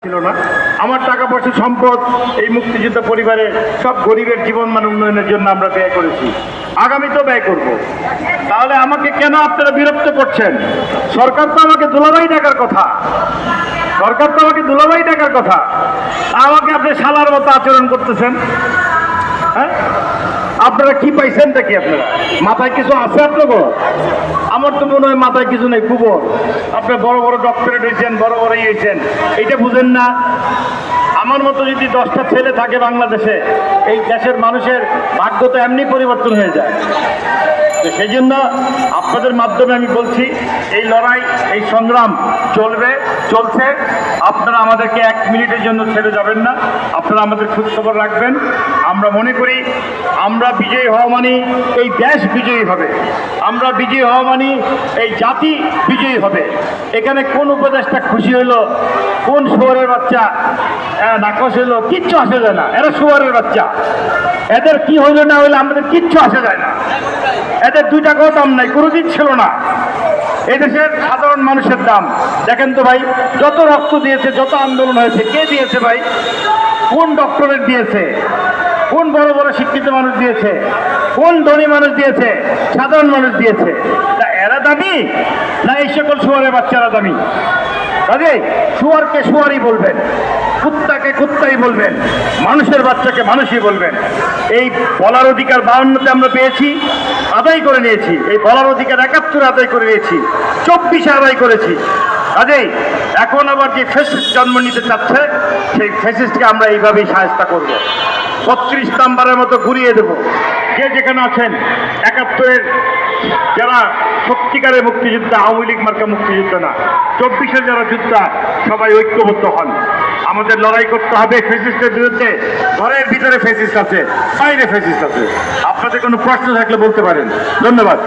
ছিল না। আমার টাকা পয়সা সম্পদ এই মুক্তিযোদ্ধা পরিবারের সব গরিবের জীবন মান উন্নয়নের জন্য আমরা ব্যয় করেছি, আগামীতেও ব্যয় করব। তাহলে আমাকে কেন আপনারা বিরক্ত করছেন? সরকার তো আমাকে দুলাভাই ডাকার কথা, সরকার তো আমাকে দুলাভাই ডাকার কথা, আমাকে আপনি শালার মতো আচরণ করতেছেন। হ্যাঁ, আপনারা কি পাইছেনটা কি? আপনারা মাথায় কিছু আছে আপনাকে? আমার তো মনে হয় মাথায় কিছু নেই, কুবর। আপনি বড় বড় ডক্টরেট হয়েছেন, বড় বড় হয়েছেন, এইটা বুঝেন না? আমার মতো যদি 10টা ছেলে থাকে বাংলাদেশে, এই দেশের মানুষের ভাগ্য তো এমনি পরিবর্তন হয়ে যায়। তো সেই জন্য আপনাদের মাধ্যমে আমি বলছি, এই লড়াই, এই সংগ্রাম চলছে। আপনারা আমাদেরকে 1 মিনিটের জন্য ছেড়ে যাবেন না, আপনারা আমাদের খোঁজ খবর রাখবেন। আমরা মনে করি আমরা বিজয়ী হওয়া মানে এই দেশ বিজয়ী হবে, আমরা বিজয়ী হওয়া মানে এই জাতি বিজয়ী হবে। এখানে কোন উপদেশটা খুশি হইলো, কোন শুয়োরের বাচ্চা নাকশ হইলো, কিচ্ছু আসে যায় না। এরা শুয়োরের বাচ্চা, এদের কি হইলো না হইলো আমাদের কিচ্ছু আসে যায় না। এদের 2 টাকাও দাম নাই, কোনোদিন ছিল না। এদেশের সাধারণ মানুষের দাম দেখেন তো ভাই, যত রক্ত দিয়েছে, যত আন্দোলন হয়েছে, কে দিয়েছে ভাই? কোন ডক্টরেট দিয়েছে? কোন বড় বড় শিক্ষিত মানুষ দিয়েছে? কোন ধনী মানুষ দিয়েছে? সাধারণ মানুষ দিয়েছে। তা এরা দামি না এই সকল শুয়ারের বাচ্চারা দামি? কাজে শুয়ারকে শুয়ারই বলবেন, কুত্তাকে কুত্তাই বলবেন, মানুষের বাচ্চাকে মানুষই বলবেন। এই বলার অধিকার 52তে আমরা পেয়েছি, আদায় করে নিয়েছি। এই বলার অধিকার 71 আদায় করে নিয়েছি, 24 আদায় করেছি। কাজেই এখন আবার যে ফ্যাসিস্ট জন্ম নিতে চাচ্ছে, সেই ফ্যাসিস্টকে আমরা এইভাবেই সাহায্য করব। 32 নাম্বারের মতো ঘুরিয়ে দেব। যে যেখানে আছেন, 71-এর যারা সত্যিকারের মুক্তিযোদ্ধা, আওয়ামী লীগ মার্কা মুক্তিযোদ্ধা না, 24-এর যারা যোদ্ধা, সবাই ঐক্যবদ্ধ হন। আমাদের লড়াই করতে হবে ফ্যাসিস্টের বিরুদ্ধে। ঘরের ভিতরে ফ্যাসিস্ট আছে, বাইরে ফ্যাসিস্ট আছে। আপনাদের কোনো প্রশ্ন থাকলে বলতে পারেন। ধন্যবাদ।